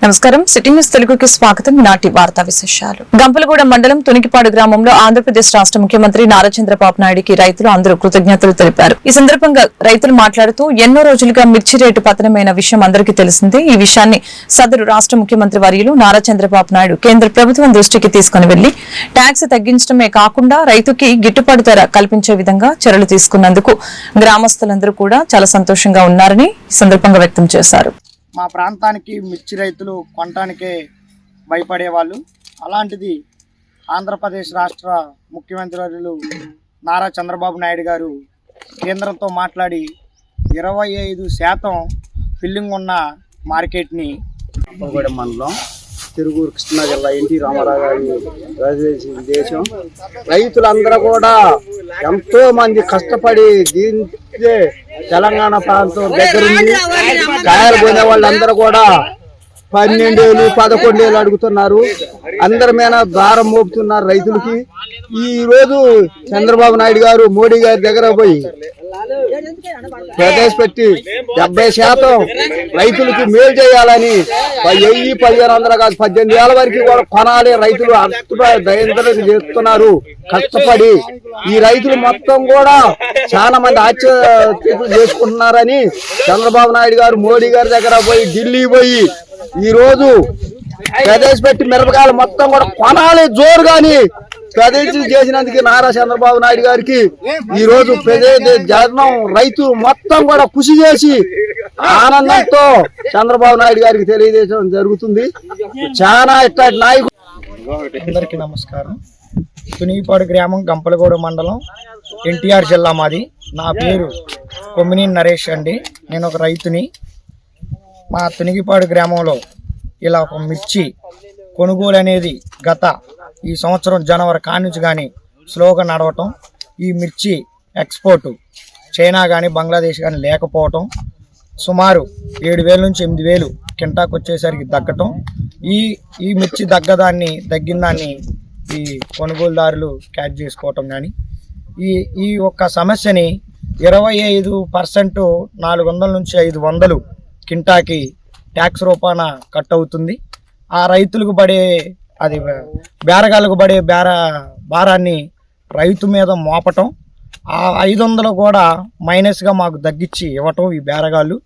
నమస్కారం. City news తెలుగుకి స్వాగతం. నాటి వార్తా విశేషాలు. గంపలగూడ మండలం తునికిపాడు గ్రామంలో ఆంధ్రప్రదేశ్ రాష్ట్ర ముఖ్యమంత్రి నారా చంద్రబాబు నాయుడుకి రైతులు అందరూ కృతజ్ఞతలు తెలిపారు. ఈ సందర్భంగా రైతులు మాట్లాడుతూ ఎన్నో రోజులుగా మిర్చి రేటు పతనమైన విషయం అందరికీ తెలిసిందే. ఈ విషయాన్ని సదరు రాష్ట్ర ముఖ్యమంత్రి వర్యులు నారా చంద్రబాబు నాయుడు కేంద్ర ప్రభుత్వం దృష్టికి తీసుకుని వెళ్లి ట్యాక్స్ తగ్గించడమే కాకుండా రైతుకి గిట్టుబాటు ధర కల్పించే విధంగా చర్యలు తీసుకున్నందుకు గ్రామస్తులందరూ కూడా చాలా సంతోషంగా ఉన్నారని ఈ సందర్భంగా వ్యక్తం చేశారు. మా ప్రాంతానికి మిర్చి రైతులు కొనటానికే భయపడేవాళ్ళు. అలాంటిది ఆంధ్రప్రదేశ్ రాష్ట్ర ముఖ్యమంత్రి వర్యులు నారా చంద్రబాబు నాయుడు గారు కేంద్రంతో మాట్లాడి 25% ఫిల్లింగ్ ఉన్న మార్కెట్ని గంపలగూడెం మండలం తిరువూరు కృష్ణా జిల్లా ఎన్టీ రామారావు గారి దేశం రైతులందరూ కూడా ఎంతో మంది కష్టపడి దీనికే తెలంగాణ ప్రాంతం దగ్గరుంది. కాయలు పోయిన వాళ్ళందరూ కూడా 12 ఏళ్ళు 11 ఏళ్ళు అడుగుతున్నారు. అందరి మీద భారం మోపుతున్నారు రైతులకి. ఈ రోజు చంద్రబాబు నాయుడు గారు మోడీ గారి దగ్గర పోయి ప్రవేశపెట్టి 70% రైతులకి మేలు చేయాలని 1500 కాదు 18,000 వరకు కూడా కొనాలి. రైతులు దయంతరం చేస్తున్నారు కష్టపడి. ఈ రైతులు మొత్తం కూడా చాలా మంది ఆశ్చర్య చేసుకుంటున్నారని చంద్రబాబు నాయుడు గారు మోడీ గారి దగ్గర పోయి ఢిల్లీ పోయి ఈ రోజు ప్రవేశపెట్టి మిరపకాయలు మొత్తం కూడా కొనాలి జోరుగాని ప్రదేశం చేసినందుకు నారా చంద్రబాబు నాయుడు గారికి ఈ రోజు జనం రైతు మొత్తం కూడా కృషి చేసి ఆనందంతో చంద్రబాబు నాయుడు గారికి తెలియజేయడం జరుగుతుంది. చాలా ఇట్లాంటి నాయకులు. అందరికీ నమస్కారం. తునిగిపాడు గ్రామం గంపలగూడ మండలం ఎన్టీఆర్ జిల్లా మాది. నా పేరు కొమ్మిని నరేష్ అండి. నేను ఒక రైతుని. మా తునిగిపాడు గ్రామంలో ఇలా ఒక మిర్చి కొనుగోలు అనేది గత ఈ సంవత్సరం జనవరి కానుంచి కానీ స్లోగా నడవటం, ఈ మిర్చి ఎక్స్పోర్ట్ చైనా కానీ బంగ్లాదేశ్ కానీ లేకపోవటం, సుమారు 7,000 నుంచి 8,000 కింటాకు వచ్చేసరికి తగ్గటం, ఈ మిర్చి తగ్గిన దాన్ని ఈ కొనుగోలుదారులు క్యాచ్ చేసుకోవటం కానీ ఈ ఒక్క సమస్యని 25% 400 నుంచి 500 కింటాకి ట్యాక్స్ రూపాన కట్ అవుతుంది. ఆ రైతులకు పడే అది బేరగాళ్ళకు పడే భారాన్ని రైతు మీద మోపటం, ఆ 500 కూడా మైనస్గా మాకు తగ్గించి ఇవ్వటం ఈ బేరగాళ్ళు.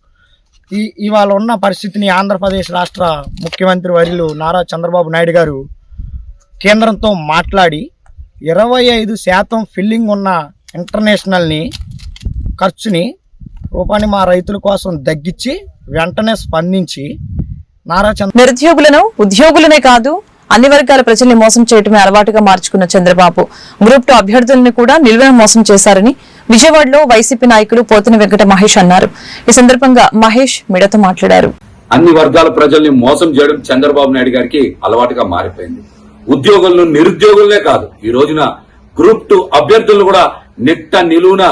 ఇవాళ ఉన్న పరిస్థితిని ఆంధ్రప్రదేశ్ రాష్ట్ర ముఖ్యమంత్రి వర్యులు నారా చంద్రబాబు నాయుడు గారు కేంద్రంతో మాట్లాడి 25% ఫిల్లింగ్ ఉన్న ఇంటర్నేషనల్ని ఖర్చుని రూపాన్ని మా రైతుల కోసం తగ్గించి వెంటనే స్పందించి నిరుద్యోగులను ఉద్యోగులనే కాదు అన్ని వర్గాల ప్రజల్ని మోసం చేయటమే అలవాటుగా మార్చుకున్న చంద్రబాబు గ్రూప్ 2 అభ్యర్థులను కూడా నిలువెన మోసం చేశారని విజయవాడలో వైసీపీ నాయకులు పోతిన వెంకట మహేష్ అన్నారు. ఈ సందర్భంగా మహేష్ మీడియాతో మాట్లాడారు. అన్ని వర్గాల ప్రజల్ని మోసం చేయడం చంద్రబాబు నాయుడు గారికి అలవాటుగా మారిపోయింది. ఉద్యోగులను నిరుద్యోగులనే కాదు ఈ రోజున గ్రూప్ 2 అభ్యర్థులను కూడా నిలువున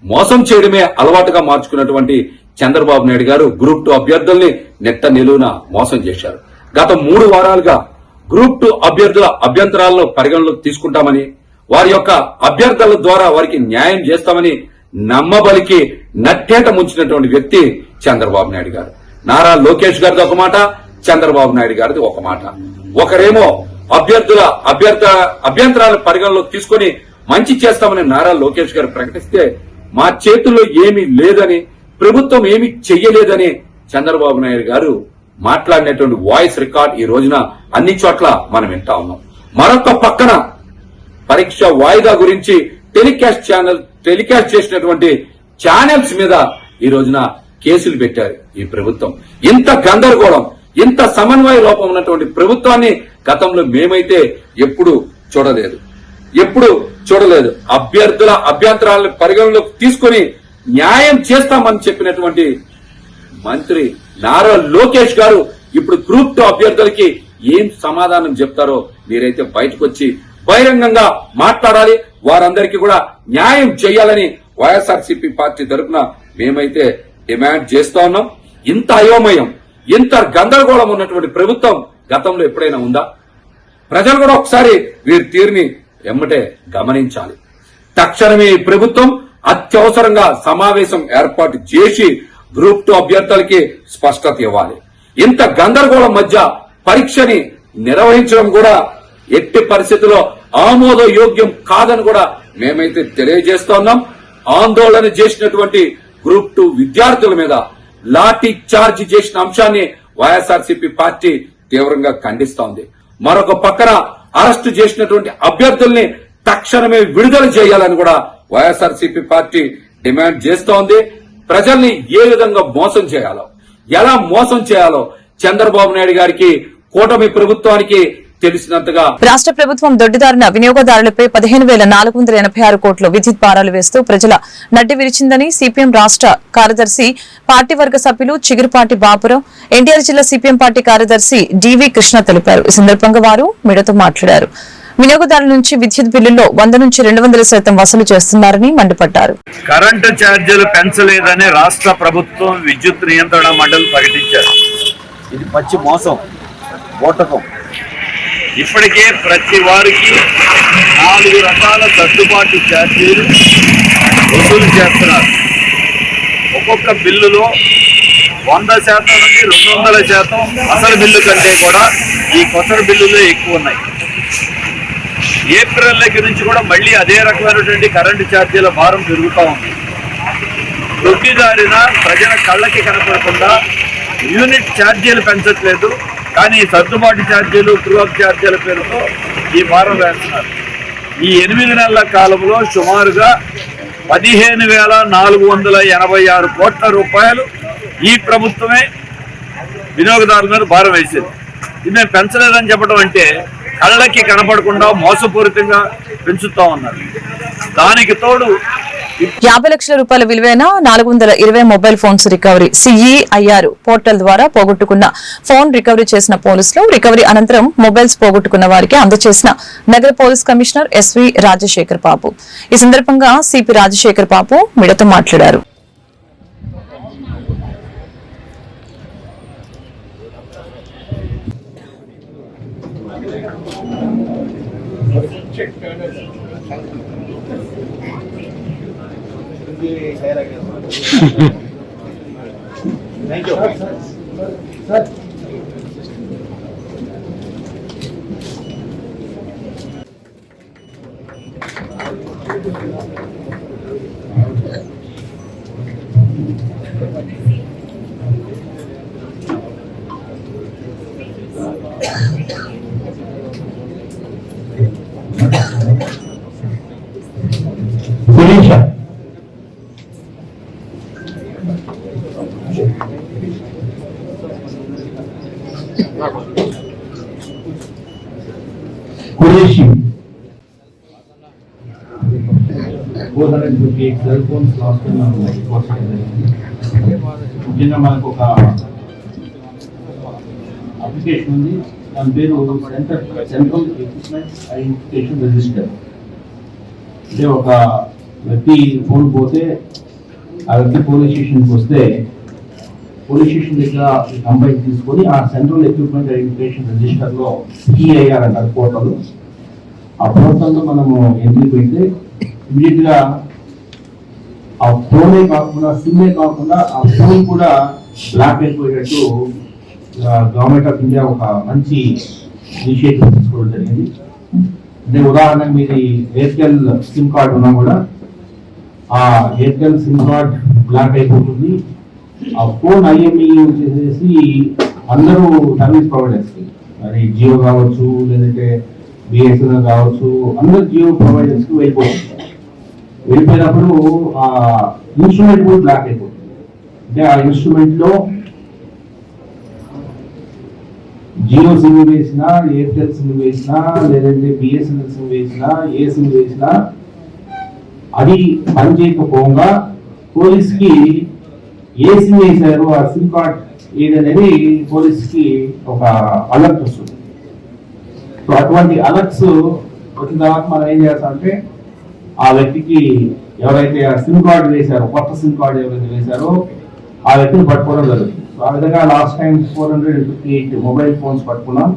మోసం చేయడమే అలవాటుగా మార్చుకున్నటువంటి చంద్రబాబు నాయుడు గారు గ్రూప్ 2 అభ్యర్థుల్ని నిలువున మోసం చేశారు. గత 3 వారాలుగా గ్రూప్ 2 అభ్యర్థుల అభ్యంతరాలను పరిగణలోకి తీసుకుంటామని, వారి యొక్క అభ్యర్థుల ద్వారా వారికి న్యాయం చేస్తామని నమ్మబలికి నట్టేట ముంచినటువంటి వ్యక్తి చంద్రబాబు నాయుడు గారు. నారా లోకేష్ గారిది ఒక మాట, చంద్రబాబు నాయుడు గారిది ఒక మాట. ఒకరేమో అభ్యర్థుల అభ్యంతరాలను పరిగణలోకి తీసుకుని మంచి చేస్తామని నారా లోకేష్ గారు ప్రకటిస్తే, మా చేతుల్లో ఏమీ లేదని, ప్రభుత్వం ఏమీ చెయ్యలేదని చంద్రబాబు నాయుడు గారు మాట్లాడినటువంటి వాయిస్ రికార్డ్ ఈ రోజున అన్ని చోట్ల మనం వింటా ఉన్నాం. మరొక పక్కన పరీక్ష వాయిదా గురించి టెలికాస్ట్ చేసినటువంటి ఛానల్స్ మీద ఈ రోజున కేసులు పెట్టారు ఈ ప్రభుత్వం. ఇంత గందరగోళం, ఇంత సమన్వయ లోపం ఉన్నటువంటి ప్రభుత్వాన్ని గతంలో మేమైతే ఎప్పుడు చూడలేదు. అభ్యర్థుల అభ్యంతరాలను పరిగణలోకి తీసుకుని న్యాయం చేస్తామని చెప్పినటువంటి మంత్రి నారా లోకేష్ గారు ఇప్పుడు గ్రూప్ 2 అభ్యర్థులకి ఏం సమాధానం చెప్తారో మీరైతే బయటకు వచ్చి బహిరంగంగా మాట్లాడాలి. వారందరికీ కూడా న్యాయం చేయాలని వైఎస్ఆర్సీపీ పార్టీ తరఫున మేమైతే డిమాండ్ చేస్తా ఉన్నాం. ఇంత అయోమయం, ఇంత గందరగోళం ఉన్నటువంటి ప్రభుత్వం గతంలో ఎప్పుడైనా ఉందా? ప్రజలు కూడా ఒకసారి వీరి తీరుని ఎమ్మటే గమనించాలి. తక్షణమే ఈ ప్రభుత్వం అత్యవసరంగా సమావేశం ఏర్పాటు చేసి గ్రూప్ 2 అభ్యర్థులకి స్పష్టత ఇవ్వాలి. ఇంత గందరగోళం మధ్య పరీక్షని నిర్వహించడం కూడా ఎట్టి పరిస్థితుల్లో ఆమోదయోగ్యం కాదని కూడా మేమైతే తెలియజేస్తున్నాం. ఆందోళన చేసినటువంటి గ్రూప్ 2 విద్యార్థుల మీద లాఠీ చార్జ్ చేసిన అంశాన్ని వైఎస్ఆర్సీపీ పార్టీ తీవ్రంగా ఖండిస్తోంది. మరొక పక్కన అరెస్టు చేసినటువంటి అభ్యర్థుల్ని తక్షణమే విడుదల చేయాలని కూడా వైఎస్ఆర్సీపీ పార్టీ డిమాండ్ చేస్తోంది. ప్రజల్ని ఏ విధంగా మోసం చేయాలో, ఎలా మోసం చేయాలో చంద్రబాబు నాయుడు గారికి, కూటమి ప్రభుత్వానికి తెలిసినంతగా రాష్ట్ర ప్రభుత్వం దొడ్డిదారిన వినియోగదారులపై 15,486 కోట్లు విద్యుత్ భారాలు వేస్తూ ప్రజల నడ్డి విరిచిందని సిపిఎం రాష్ట్ర కార్యదర్శి పార్టీ వర్గ సభ్యులు చిగురుపాటి బాపురావు, ఎన్టీఆర్ జిల్లా సిపిఎం పార్టీ కార్యదర్శి డివి కృష్ణ తెలిపారు. ఈ సందర్భంగా వారు మీడియాతో మాట్లాడారు. వినియోగదారుల నుంచి విద్యుత్ బిల్లుల్లో 100 నుంచి 200% వసూలు చేస్తున్నారని మండిపడ్డారు. కరెంటు ఛార్జీలు పెంచలేదని రాష్ట్ర ప్రభుత్వం విద్యుత్ నియంత్రణ మండలి ప్రకటించారు. ఇది పచ్చి మోసం, ఓటకం. ఇప్పటికే ప్రతి వారికి 4 రకాల సర్దుబాటు ఛార్జీలు వసూలు చేస్తున్నారు. ఒక్కొక్క బిల్లులో 100% నుండి 200% అసలు బిల్లు కంటే కూడా ఈ కొత్త బిల్లులో ఎక్కువ ఉన్నాయి. ఏప్రిల్ దగ్గర నుంచి కూడా మళ్ళీ అదే రకమైనటువంటి కరెంటు ఛార్జీల భారం పెరుగుతూ ఉంది. దొడ్డిదారిన ప్రజల కళ్ళకి కనపడకుండా యూనిట్ ఛార్జీలు పెంచట్లేదు, కానీ సర్దుబాటు ఛార్జీలు, ట్రూ-అప్ ఛార్జీల పేరుతో ఈ భారం వేస్తున్నారు. ఈ 8 నెలల కాలంలో సుమారుగా 15,486 కోట్ల రూపాయలు ఈ ప్రభుత్వమే వినియోగదారుల మీద భారం వేసింది. ఇది మేము పెంచలేదని చెప్పడం అంటే కళ్ళకి కనపడకుండా మోసపూరితంగా పెంచుతా ఉన్నారు. దానికి తోడు 50 లక్షల రూపాయల విలువైన 420 mobile phones recovery. CEIR portal ద్వారా పోగొట్టుకున్న ఫోన్ రికవరీ చేసిన పోలీసులు రికవరీ అనంతరం మొబైల్స్ పోగొట్టుకున్న వారికి అందజేసిన నగర పోలీస్ కమిషనర్ ఎస్వి రాజశేఖర్ బాబు. ఈ సందర్భంగా సిపి రాజశేఖర్ బాబు మీడియాతో మాట్లాడారు. Thank you. Sir. Felicia. Qureshi. 458 cell phones lost in ముఖ్యంగా మనకు ఒక అప్లికేషన్ ఉంది, దాని పేరు సెంట్రల్ ఎక్విప్మెంట్ ఐడెంటిఫికేషన్ రిజిస్టర్. అంటే ఒక వ్యక్తి ఫోన్ పోతే ఆ వ్యక్తి పోలీస్ స్టేషన్కి వస్తే పోలీస్ స్టేషన్ దగ్గర కంప్లైంట్ తీసుకొని ఆ సెంట్రల్ ఎక్విప్మెంట్ ఐడెంటిఫికేషన్ రిజిస్టర్లో సిఐఆర్ అంటారు పోర్టల్. ఆ పోర్టల్లో మనము ఎంట్రీ పెడితే ఇమీడియట్గా ఆ ఫోనే కాకుండా, సిమ్మే కాకుండా ఆ ఫోన్ కూడా బ్లాక్ అయిపోయేటట్టు గవర్నమెంట్ ఆఫ్ ఇండియా ఒక మంచి ఇనిషియేటివ్ తీసుకోవడం జరిగింది. అంటే ఉదాహరణకు మీది ఎయిర్టెల్ సిమ్ కార్డ్ ఉన్నా కూడా ఆ ఎయిర్టెల్ సిమ్ కార్డ్ బ్లాక్ అయిపోతుంది. ఆ ఫోన్ ఐఎంఈ చేసేసి అందరూ సర్వీస్ ప్రొవైడర్స్, అది జియో కావచ్చు, లేదంటే బిఎస్ఎన్ఎల్ కావచ్చు, అందరూ జియో ప్రొవైడర్స్కి వెళ్ళిపోతుంది. వెళ్ళిపోయినప్పుడు ఆ ఇన్స్ట్రుమెంట్ కూడా బ్లాక్ అయిపోతుంది. అంటే ఆ ఇన్స్ట్రుమెంట్లో జియో సిమ్ వేసినా, ఎయిర్టెల్ సిమ్ వేసినా, లేదంటే బిఎస్ఎన్ఎల్ సిమ్ వేసినా, ఏ సిమ్ వేసినా అది పనిచేయకపోగా పోలీస్కి ఏ సిమ్ వేశారు, ఆ సిమ్ కార్డ్ ఏదనేది పోలీస్కి ఒక అలర్ట్ వస్తుంది. సో అటువంటి అలర్ట్స్ వచ్చిన తర్వాత మనం ఏం చేస్తామంటే ఆ వ్యక్తికి ఎవరైతే ఆ సిమ్ కార్డు వేశారో, కొత్త సిమ్ కార్డు ఎవరైతే వేశారో ఆ వ్యక్తిని పట్టుకోవడం జరుగుతుంది. సో ఆ విధంగా లాస్ట్ టైం 458 మొబైల్ ఫోన్స్ పట్టుకున్నాం.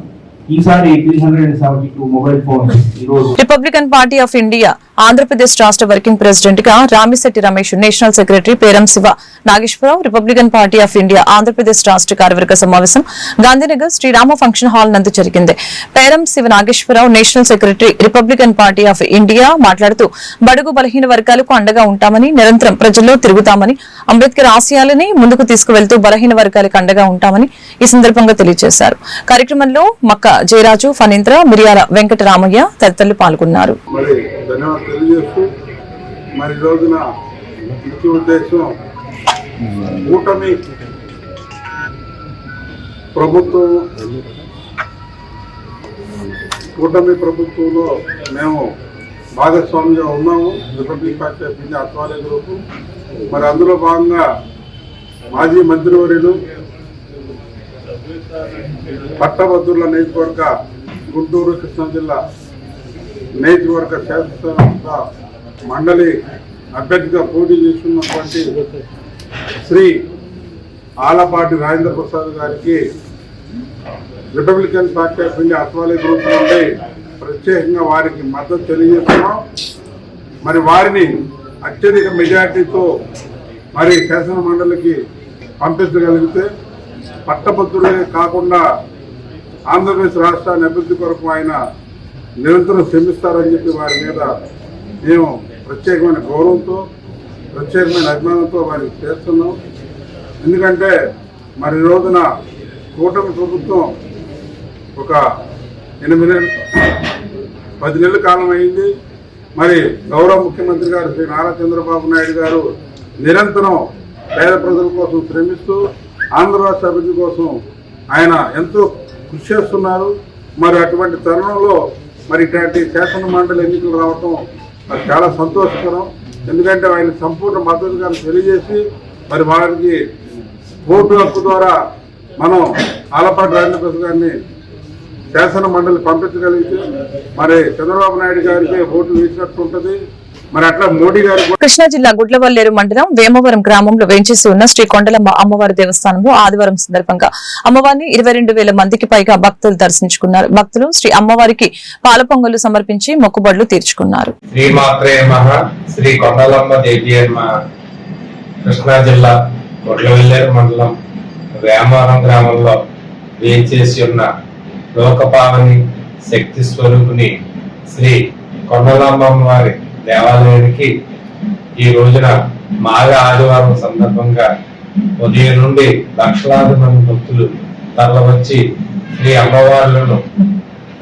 ఈసారి 372 మొబైల్ ఫోన్స్ ఈరోజు. Republican party of India Andhra Pradesh రాష్ట్ర వర్కింగ్ ప్రెసిడెంట్ గా Ramisetti Ramesh, national secretary Peram Siva Nageswara Rao, republican party of India Andhra Pradesh రాష్ట్ర కార్యవర్గ సమావేశం గాంధీనగర్ శ్రీరామ ఫంక్షన్ హాల్ నందు జరిగింది. Peram Siva Nageswara Rao, national secretary republican party of India మాట్లాడుతూ బడుగు బలహీన వర్గాలకు అండగా ఉంటామని, నిరంతరం ప్రజల్లో తిరుగుతామని, అంబేద్కర్ ఆశయాలని ముందుకు తీసుకువెళ్తూ బలహీన వర్గాలకు అండగా ఉంటామని ఈ సందర్భంగా తెలియజేశారు. కార్యక్రమంలో మక్క జయరాజు, ఫణీంద్ర, మిర్యాల వెంకటరామయ్య తదితరులు పాల్గొన్నారు. మరి రోజున ముఖ్య ఉద్దేశం కూటమి ప్రభుత్వంలో మేము భాగస్వామిగా ఉన్నాము. Republic party of India Athawale group. మరి అందులో భాగంగా మాజీ మంత్రివర్యులు పట్టభద్రుల నియోజకవర్గ, గుంటూరు కృష్ణా జిల్లా నియోజకవర్గ శాసనసభ మండలి అభ్యర్థిగా పోటీ చేస్తున్నటువంటి శ్రీ ఆలపాటి రాజేంద్ర ప్రసాద్ గారికి Republican party of India Athawale group నుండి ప్రత్యేకంగా వారికి మద్దతు తెలియజేస్తున్నాం. మరి వారిని అత్యధిక మెజార్టీతో మరి శాసన మండలికి పంపించగలిగితే పట్టభద్రులే కాకుండా ఆంధ్రప్రదేశ్ రాష్ట్రాన్ని అభివృద్ధి కొరకు ఆయన నిరంతరం శ్రమిస్తారని చెప్పి వారి మీద మేము ప్రత్యేకమైన గౌరవంతో, ప్రత్యేకమైన అభిమానంతో వారికి చేస్తున్నాం. ఎందుకంటే మరి రోజున కూటమి ప్రభుత్వం ఒక 8 నెలలు 10 నెలల కాలం అయింది. మరి గౌరవ ముఖ్యమంత్రి గారు శ్రీ నారా చంద్రబాబు నాయుడు గారు నిరంతరం పేద ప్రజల కోసం శ్రమిస్తూ ఆంధ్ర రాష్ట్ర అభివృద్ధి కోసం ఆయన ఎంతో కృషి చేస్తున్నారు. మరి అటువంటి తరుణంలో మరి ఇట్లాంటి శాసన మండలి ఎన్నికలు రావటం మరి చాలా సంతోషకరం. ఎందుకంటే ఆయన సంపూర్ణ మద్దతుగా తెలియజేసి మరి వారికి ఓటు హక్కు ద్వారా మనం ఆలపాటి రాజేంద్ర ప్రసాద్ గారిని శాసన మండలి పంపించగలిగితే మరి చంద్రబాబు నాయుడు గారికి ఓటు వేసినట్టు ఉంటుంది. మరి అట్లా మోడీ గారు. కృష్ణా జిల్లా గుడ్లవల్లేరు మండలం వేమవరం గ్రామంలో వేంచేసి ఉన్న శ్రీ కొండలమ్మ అమ్మవారి దేవస్థానంలో ఆదివారం సందర్భంగా అమ్మవారిని 22,000 మందికి పైగా భక్తులు దర్శించుకున్నారు. భక్తులు శ్రీ అమ్మవారికి పాల పొంగలు సమర్పించి మొక్కుబడులు తీర్చుకున్నారు. శ్రీ కొండలమ్మ దేవి కృష్ణా జిల్లా గుడ్లవల్లేరు మండలం వేమవరం గ్రామంలో వేంచేసి ఉన్న లోకపావని శక్తి స్వరూపిణి శ్రీ కొండలమ్మ వారి దేవాలయానికి ఈ రోజున మాఘ ఆదివారం సందర్భంగా ఉదయం నుండి లక్షలాది మంది భక్తులు తరలివచ్చి శ్రీ అమ్మవార్లను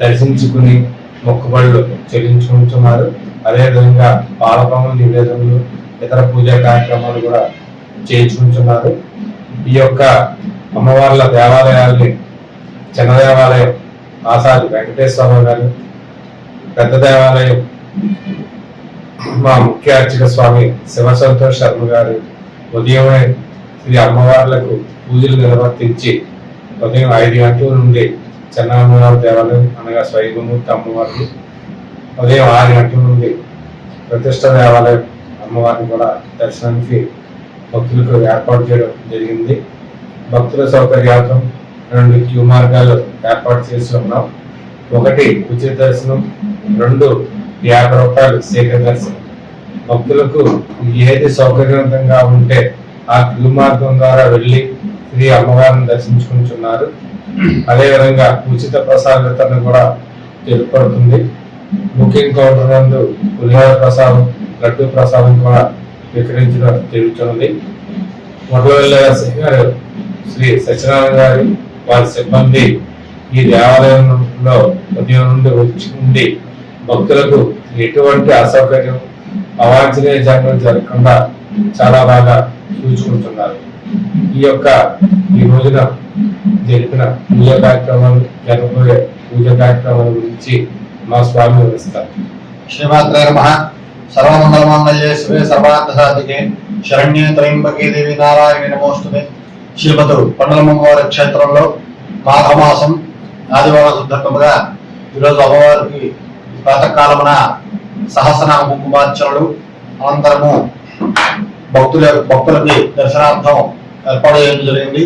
దర్శించుకుని మొక్కుబడులు చెల్లించుకుంటున్నారు. అదేవిధంగా పాలపొంగల్ నివేదనలు, ఇతర పూజా కార్యక్రమాలు కూడా చేయించుకుంటున్నారు. ఈ యొక్క అమ్మవార్ల దేవాలయాల్ని చిన్న దేవాలయం ఆసాది వెంకటేశ్వర గారు, పెద్ద దేవాలయం మా ముఖ్య అర్చక స్వామి శివసంతోష్ శర్మ గారు ఉదయమే శ్రీ అమ్మవార్లకు పూజలు నిర్వర్తించి ఉదయం 5 గంటల నుండి చిన్న అమ్మవారి దేవాలయం అనగా స్వయంభూమూర్తి అమ్మవారికి, ఉదయం 6 గంటల నుండి ప్రతిష్ట దేవాలయం అమ్మవారిని కూడా దర్శనానికి భక్తులకు ఏర్పాటు చేయడం జరిగింది. భక్తుల సౌకర్యార్థం 2 క్యూ మార్గాలు ఏర్పాటు చేసి ఉన్నాం. 1 ఉచిత దర్శనం, 2 50 రూపాయలు శేఖర దర్శనం. భక్తులకు ఏది సౌకర్యవంతంగా ఉంటే ఆ క్యూ మార్గం ద్వారా వెళ్లి శ్రీ అమ్మవారిని దర్శించుకుంటున్నారు. అదేవిధంగా ఉచిత ప్రసాద వితరణ కూడా ఏర్పడుతుంది. బుకింగ్ కౌంటర్ నందు పులిహోర ప్రసాదం, లడ్డు ప్రసాదం కూడా విక్రయించడం జరుగుతున్నది. గారు శ్రీ సత్యనారాయణ గారు వారి సిబ్బంది ఈ దేవాలయంలో ఉదయం నుండి వచ్చి ఉండి భక్తులకు ఎటువంటి అసౌకర్యం, అవాంఛనీయ జాగ్రత్తలు జరగకుండా చాలా బాగా చూసుకుంటున్నారు. ఈ రోజున జరిపిన పూజా కార్యక్రమాలు, జరగబోయే పూజా కార్యక్రమాల గురించి మా స్వామి వివరిస్తారు. శ్రీమాత్రే నమః. సర్వమంగళమాంగళ్యే శివే సర్వార్థ సాధికే శరణ్యే త్రయంబకే దేవి నారాయణి నమోస్తుతే. శ్రీమతి కొండలమ్మవారి క్షేత్రంలో మాఘమాసం ఆదివారం సందర్భంగా ఈరోజు అమ్మవారికి ప్రాతకాలమున సహస్రనామ కుంకుమార్చనలు, అనంతరము భక్తులకి దర్శనార్థం ఏర్పాటు చేయడం జరిగింది.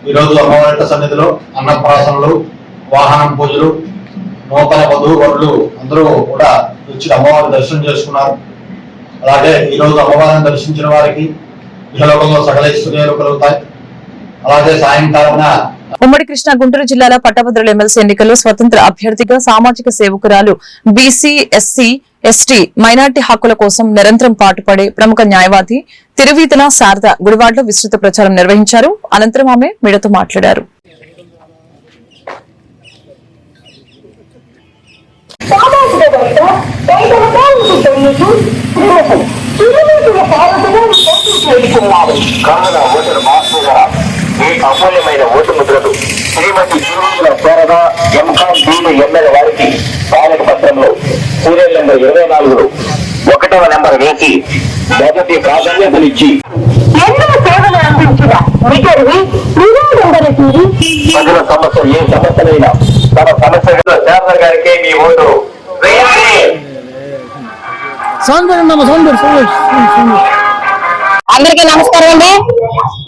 ఈరోజు అమ్మవారి సన్నిధిలో అన్నప్రాసనలు, వాహనం పూజలు, నూతన వధూవరులు అందరూ కూడా వచ్చి అమ్మవారి దర్శనం చేసుకున్నారు. అలాగే ఈ రోజు అమ్మవారిని దర్శించిన వారికి ఇహలోకంలో సకల ఐశ్వర్యాలు కలుగుతాయి. అలాగే సాయంకాలం ఉమ్మడి కృష్ణా గుంటూరు జిల్లాల పట్టభద్రుల ఎమ్మెల్సీ ఎన్నికల్లో స్వతంత్ర అభ్యర్థిగా సామాజిక సేవకురాలు బీసీ, ఎస్సీ, ఎస్టీ, మైనార్టీ హక్కుల కోసం నిరంతరం పాటుపడే ప్రముఖ న్యాయవాది తిరువీతల శారద గుడివాడలో విస్తృత ప్రచారం నిర్వహించారు. అనంతరం ఆమె మీడియాతో మాట్లాడారు. ఈ అమూల్యమైన ఓటు ముద్రలు శ్రీమతి తిరుమల శారద ఎంకాం బీలు ఎమ్మెల్యే వారికి బ్యాలెట్ పత్రంలో సీరియల్ నెంబర్ 24 1వ నెంబర్ వేసి మొదటి ప్రాధాన్యతనిచ్చి ప్రజల సమస్య ఏ సమస్యలైనా తన సమస్యలో శారద గారికి మీ ఓటు అందరికీ నమస్కారం అండి.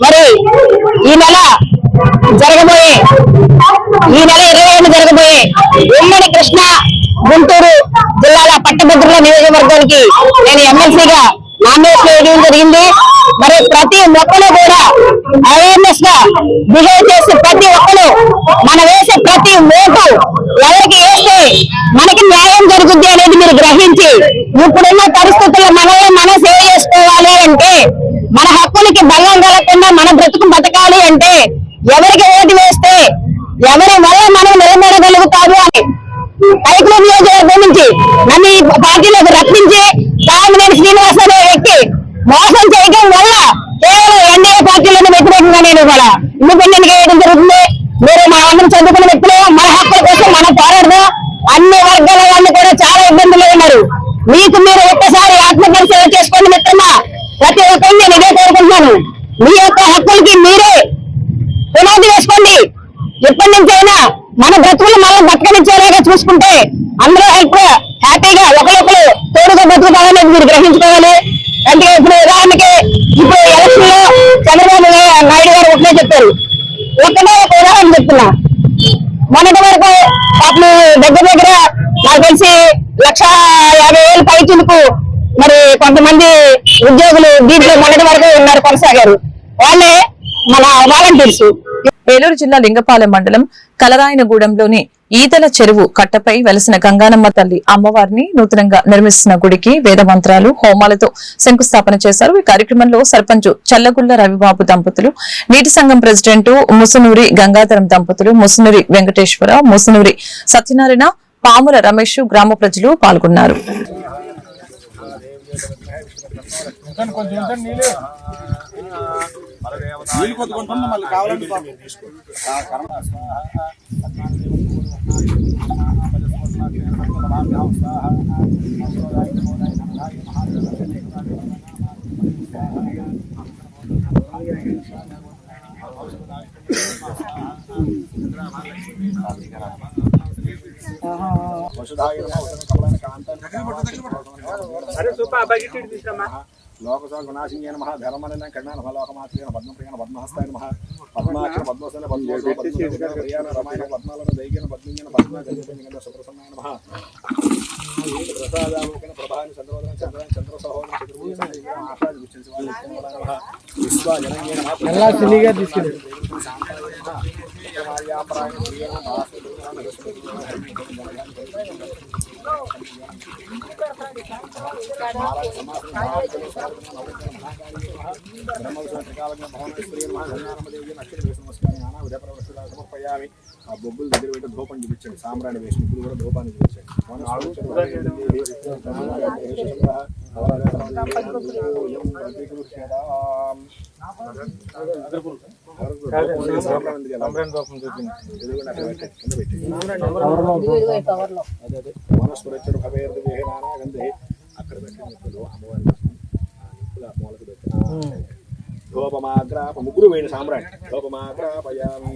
మరి ఈ నెల 27 జరగబోయే ఉమ్మడి కృష్ణా గుంటూరు జిల్లాల పట్టభద్రుల నియోజకవర్గానికి నేను ఎమ్మెల్సీగా నామినేషన్ వేయడం జరిగింది. మరి ప్రతి ఒక్కరు కూడా అవేర్నెస్ గా బిహేవ్ చేసి ప్రతి ఒక్కరు మన వేసే ప్రతి ఓటు ఎవరికి వేస్తే మనకి న్యాయం జరుగుద్ది అనేది మీరు గ్రహించి ఇప్పుడున్న పరిస్థితుల్లో మనల్ని మనం సేవ్ చేసుకోవాలి అంటే, మన హక్కులకి భంగం కలగకుండా మన బ్రతుకు బతకాలి అంటే ఎవరికి ఓటు వేస్తే ఎవరి వల్ల మనం నిలబడగలుగుతాము అని కైకులూరు నియోజకవర్గం నుంచి నన్ను ఈ పార్టీలోకి రప్పించి కామినేని శ్రీనివాస్ అనే వ్యక్తి మోసం చేయడం వల్ల కేవలం ఎన్డీఏ పార్టీలోనే వ్యతిరేకంగా నేను కూడా ఇండిపెండెంట్ గా వేయడం జరుగుతుంది. మీరు మా అందరం చదువుకున్న వ్యక్తులు, మన హక్కుల కోసం మనం పోరాడదాం. అన్ని వర్గాల వాళ్ళు కూడా చాలా ఇబ్బందులు ఉన్నారు. మీకు మీరు ఒక్కసారి ఆత్మపరిశీలన చేసుకోండి మిత్రమా. ప్రతి ఒక్కరిని నేను ఇదే కోరుకుంటున్నాను. మీ యొక్క హక్కులకి మీరే పునాది వేసుకోండి. ఎప్పటి నుంచైనా మన బ్రతుకులు మనం బతకనిచ్చేలాగా చూసుకుంటే అందరూ హ్యాపీగా ఒకరొకరు తోడుగా బతుకుతారనేది మీరు గ్రహించుకోవాలి. అంటే ఇప్పుడు ఉదాహరణకి ఇప్పుడు ఎలక్షన్ లో చంద్రబాబు నాయుడు గారు ఒకటే చెప్పారు. ఒక్కటే ఒక ఉదాహరణ చెప్తున్నా. మొన్నటి వరకు అప్పుడు దగ్గర నాకు తెలిసి 1,50,000 పైచులకు మరి కొంతమంది ఉద్యోగులు దీంట్లో మొన్నటి వరకు ఉన్నారు, కొనసాగారు. వాళ్ళే మన వాలంటీర్స్. ఏలూరు జిల్లా లింగపాలెం మండలం కలరాయనగూడెంలోని ఈతల చెరువు కట్టపై వెలసిన గంగానమ్మ తల్లి అమ్మవారిని నూతనంగా నిర్మిస్తున్న గుడికి వేద మంత్రాలు, హోమాలతో శంకుస్థాపన చేశారు. ఈ కార్యక్రమంలో సర్పంచ్ చల్లగుల్ల రవిబాబు దంపతులు, నీటి సంఘం ప్రెసిడెంట్ ముసునూరి గంగాధరం దంపతులు, ముసునూరి వెంకటేశ్వర, ముసునూరి సత్యనారాయణ, పాముల రమేష్, గ్రామ ప్రజలు పాల్గొన్నారు. లోకసాగునాశింగే నమః ధర్మనిన కర్ణ నమః లోకమాత్రేన పద్మప్రియన పద్మహస్తాయ నమః పద్మాక్షర పద్మసేన పద్మప్రియాన రమాయణ పద్మాలన దైగేన పద్మింగన పద్మగంధ సుప్రసన్నాయ నమః ప్రసాదాముకన ప్రభాని చంద్రోదన చంద్రన్ చంద్ర సహోదర చతుర్భుజ ఆశాజ విచ్ఛిన్వాయ నమః విశ్వజనగే నమః అల్లా సిలిగా తీసుకెళ్ళి మార్యాపరాయణ ప్రియన సమర్పయామి. ఆ బొబ్బుల దగ్గర పెట్టి ధూపం చూపించండి. సాంబ్రాణి వేసి ఇప్పుడు కూడా ధూపాన్ని చూపించండి. అక్కడ పెట్టిన అమ్మవారి మూలకు పెట్టిన ధూపమాగ్రాప ముగ్గురు వేయండి. సాంబ్రాణి ధూపమాగ్రాపయామి.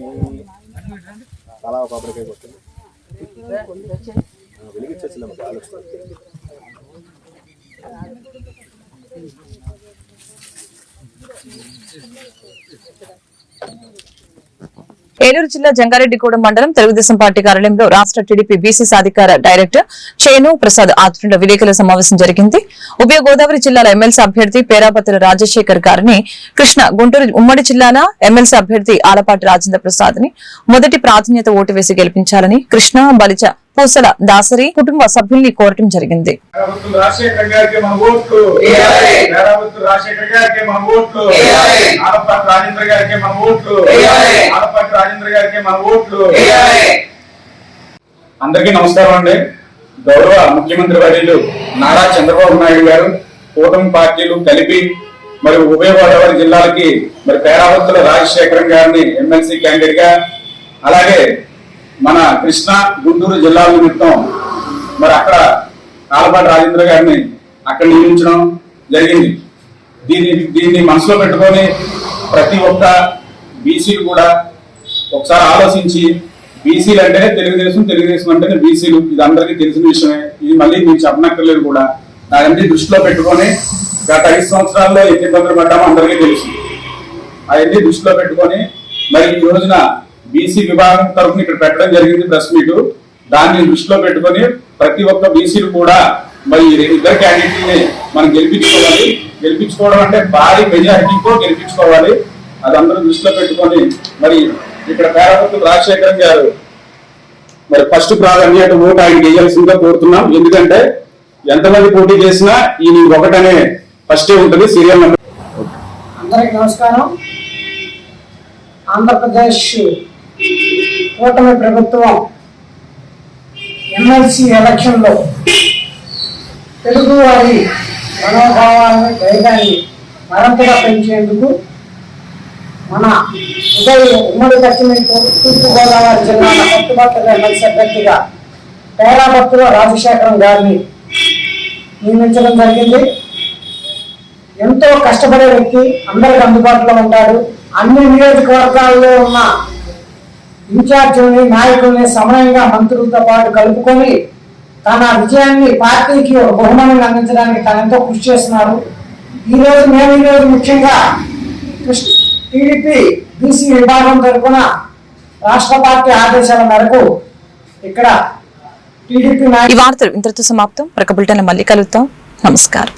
చాలా కొబ్బరికాయ వస్తుంది వెలిగించేసినాము గాలి వస్తుంది. ఏలూరు జిల్లా జంగారెడ్డిగూడెం మండలం తెలుగుదేశం పార్టీ కార్యాలయంలో రాష్ట్ర టీడీపీ బీసీ సాధికార డైరెక్టర్ చేను ప్రసాద్ ఆధ్వర్యంలో విలేకరుల సమావేశం జరిగింది. ఉభయ గోదావరి జిల్లాల ఎమ్మెల్సీ అభ్యర్థి పేరాపత్తుల రాజశేఖర్ గారిని కృష్ణ, గుంటూరు ఉమ్మడి జిల్లాల ఎమ్మెల్సీ అభ్యర్థి ఆలపాటి రాజేంద్ర ప్రసాద్ ని మొదటి ప్రాధాన్యత ఓటు వేసి గెలిపించాలని కృష్ణ, బలిజ, పూసల దాసరి కుటుంబ సభ్యుల్ని కోరటం జరిగింది. అందరికీ నమస్కారం అండి. గౌరవ ముఖ్యమంత్రి వర్యులు నారా చంద్రబాబు నాయుడు గారు కూటమి పార్టీలు కలిపి మరి ఉభయ గోదావరి జిల్లాలకి మరి పేరావత్తుల రాజశేఖరం గారిని ఎమ్మెల్సీ క్యాండిడేట్ గా, అలాగే మన కృష్ణా, గుంటూరు జిల్లాల నిమిత్తం మరి అక్కడ ఆలపాటి రాజేంద్ర గారిని అక్కడ నియమించడం జరిగింది. దీన్ని మనసులో పెట్టుకొని ప్రతి ఒక్క బీసీలు కూడా ఒకసారి ఆలోచించి, బీసీలు అంటేనే తెలుగుదేశం అంటేనే బీసీలు, ఇది అందరికీ తెలిసిన విషయమే, ఇది మళ్ళీ మీకు చెప్పనక్కర్లేదు కూడా. దాన్ని దృష్టిలో పెట్టుకొని గత 5 సంవత్సరాల్లో ఎన్ని ఇబ్బందులు పడ్డామో అందరికీ తెలుసు. అవన్నీ దృష్టిలో పెట్టుకొని మరి ఈ రోజున బీసీ విభాగం తరఫున ఇక్కడ పెట్టడం జరిగింది ప్రెస్ మీట్. దాన్ని దృష్టిలో పెట్టుకొని ప్రతి ఒక్క బీసీలు కూడా మరి ఇద్దరు క్యాండిడేట్ని మనం గెలిపించుకోవడం అంటే భారీ మెజారిటీతో గెలిపించుకోవాలి. అది అందరూ దృష్టిలో పెట్టుకొని మరి ఇక్కడ పేరాపత్తుల రాజశేఖరం గారు మరి ఫస్ట్ ప్రాధాన్యత ఓటు ఆయనకి వేయాల్సిందిగా కోరుతున్నాం. ఎందుకంటే ఎంతమంది పోటీ చేసినా ఈ ఒకటనే ఫస్టే ఉంటుంది సీరియల్ నెంబర్. అందరికి నమస్కారం. ఆంధ్రప్రదేశ్ కూటమి ప్రభుత్వం ఎమ్మెల్సీ ఎలక్షన్లో తెలుగు వారి మనోభావాలను, ధైర్యాన్ని మరింతగా పెంచేందుకు మన ఉమ్మడి పశ్చిమ తూర్పుగోదావరి జిల్లాల పట్టుబట్టల ఎమ్మెల్సీ అభ్యర్థిగా పేరాపత్తుల రాజశేఖరం గారిని నియమించడం జరిగింది. ఎంతో కష్టపడే వ్యక్తి, అందరికి అందుబాటులో ఉంటాడు. అన్ని నియోజకవర్గాల్లో ఉన్న ఇన్ఛార్జీలని, నాయకుల్ని సమయంగా మంత్రులతో పాటు కలుపుకొని తన విజయాన్ని పార్టీకి ఒక బహుమానాన్ని అందించడానికి తను ఎంతో కృషి చేస్తున్నారు. ఈరోజు ముఖ్యంగా టీడీపీ బీసీ విభాగం తరఫున రాష్ట్ర పార్టీ ఆదేశాల మేరకు ఇక్కడ టీడీపీ ఈ వార్తలు ఇంతటితో సమాప్తం. ప్రక బులెటిన్లో మళ్ళీ కలుద్దాం. నమస్కారం.